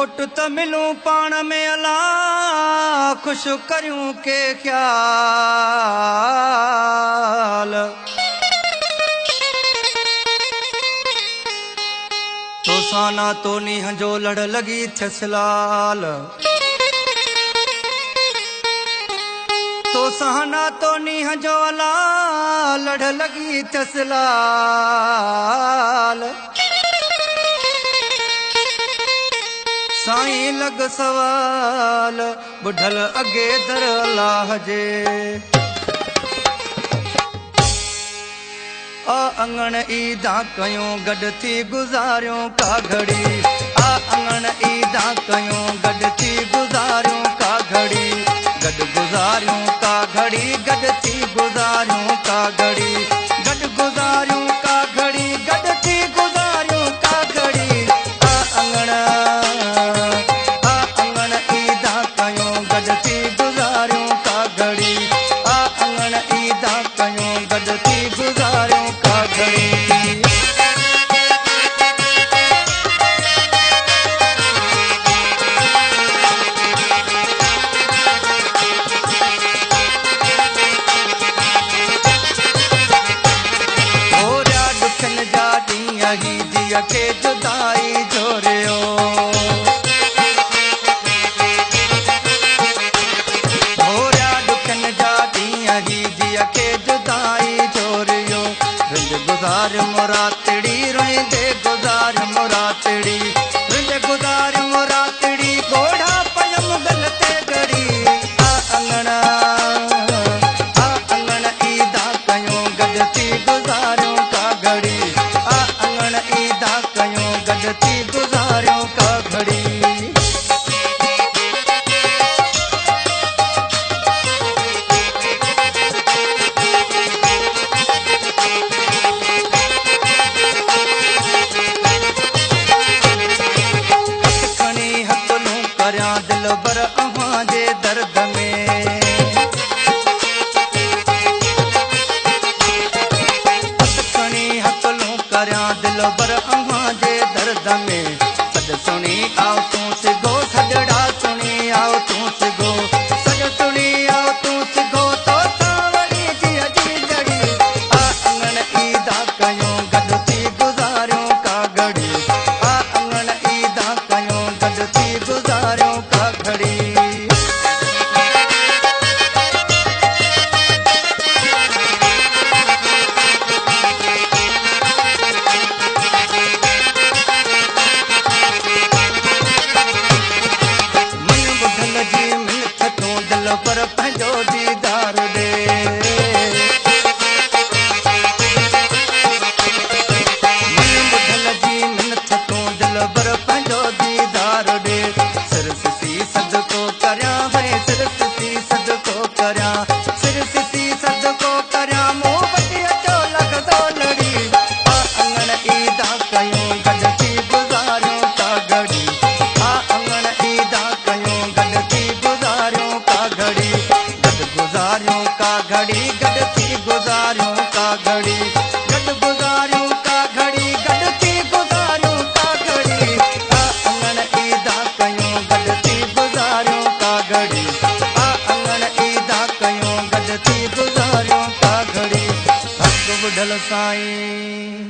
कोट त मिलूं पाण में अला खुश करियूं के ख्याल तो साना तो नीह जो लड़ लगी थियस लाल तो सहना तो नीह जो अला लड़ लगी थियस लाल साईं लग सवाल बुढ़ल अगे दर अल्लाह जे आ अंगण ईदा कयूं गड थी गुजारियूं का घड़ी आ अंगण ईदा कयूं गड थी गुजारियूं का घड़ी गड गुजारियूं का घड़ी गड थी गुजारियूं का घड़ी गड गुजारियूं का घड़ी गड थी गुजारियूं का घड़ी आ अंगण के जुदाई जोरियो होरिया दुखन जा ॾींहं ही जिया के जुदाई जोरियो रिंज गुज़ार मुरातिड़ी रोईंदे गुज़ार मुरातिड़ी रिंज गुज़ार मुरातिड़ी घोड़ा पयम गलते घड़ी आ अंगण ईदा कयूं गड थी गुज़ारियूं का घड़ी आ अंगण ईदा कयूं गड थी गुज़ारियूं का घड़ी दिल बर अहां जे दर्द में खणी हकलूं करयां दिल बर अहां जे दर्द में सज सुणी आओ तूं सिगो सजड़ा सुणी आओ तूं सिगो सज सुणी आओ तूं सिगो तो सावरी जी अजी जड़ी आ अंगण ईदा कयूं गड थी गुज़ारियूं का घड़ी आ अंगण ईदा कयूं गड थी गुज़ारियूं का घड़ी पर पंहिंजो दीदार दे मन ॿुधल जी मिनत तूं दिल पर पंहिंजो दीदार ॾे सिर सिसी सदको करियां है सिर सिसी सदको करियां सिर सिसी सदको करियां मूं वटि अचो लॻंदो लड़ी आ अंगण ईदा कयूं गड थी गुज़ारियूं का घड़ी आ अंगण ईदा कयूं गड थी गुज़ारियूं का घड़ी गड गुज़ारियूं का घड़ी गड थी गुज़ारियूं का घड़ी गड गुज़ारियूं का घड़ी गड थी गुज़ारियूं का घड़ी आ अंगण ईदा कयूं गड थी गुज़ारियूं का घड़ी आ अंगण ईदा कयूं गड थी गुज़ारियूं का घड़ी हक बुढ़ल साईं।